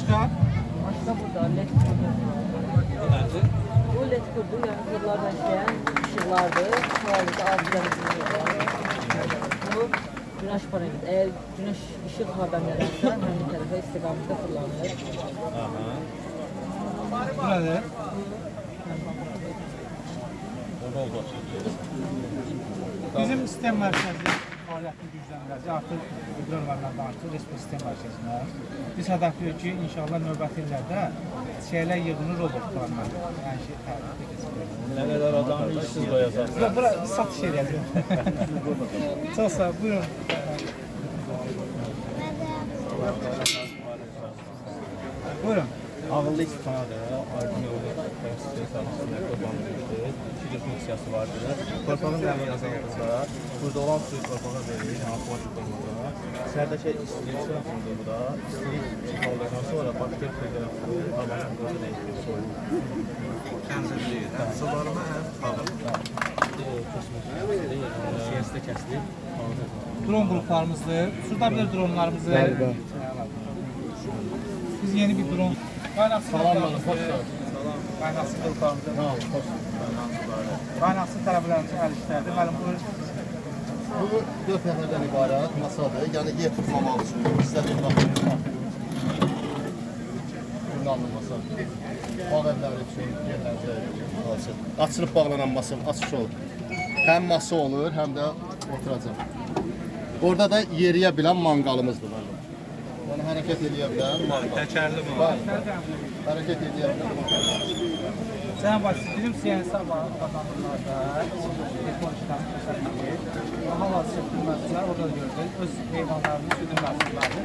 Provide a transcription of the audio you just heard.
Başka? Başka burada led kurdu. Bu led kurdu yani yıllardan işleyen ışıklardır. Sağlıkta bu güneş paneli. Eğer güneş ışık haber verirse hangi tarafa istikamette kullanılır. Bu nedir? Bizim sistem mərkəzi fəaliyyətini gücləndirəcək. Artıq dronlarla danışdıq, resmi sistem mərkəzinə. Biz hədəfləyik ki, inşallah növbəti illərdə şeylər yığını robotlarla, yəni şey tərtib edəcək. Nə qədər adamı işsiz qoyacaqsınız? Yox, bura biz satış edəcəyik. Çox sağ ol, buyurun. Buyurun. Ağıllı istifadə, aydın yolu təmsil sahəsində qurbanlıqdır. İki funksiyası vardır. Torpağın əmri azaldırsa, burada olan suyu torpağa verilir, avtomatik olmadan. Sərdəşə istəyirsə, burada istilik çıxaldıqdan sonra bakter federasını havanın burada değişir, soyur. Kənzirliyir, həm sularına, həm hava. Siyasətə kəsilib, Dron qruplarımızdır. Şurada bir dronlarımızı. Biz yeni bir dron. Qaynaqsız qruplarımızdır. Qaynaqsız tələbələrimiz əl işlərdir. Müəllim, buyur. Bu 4 nəfərdən ibarət masadır. Yəni yer tutmamaq üçün istədiyin vaxt kullanılır masa. Bağ evləri üçün yerlərdə açılıb bağlanan masa açıq olur. Həm masa olur, həm də oturacaq. Orada da yeriyə bilən manqalımızdır. Yəni hərəkət edə bilən manqal. Təkərli mi? Hərəkət edə bilən manqal. Sən başlayın, CNC kazanımlarda telefon işləməsidir. Hal-hazırda xidmətçilər orada görürük. Öz heyvanlarını südün məhsullarını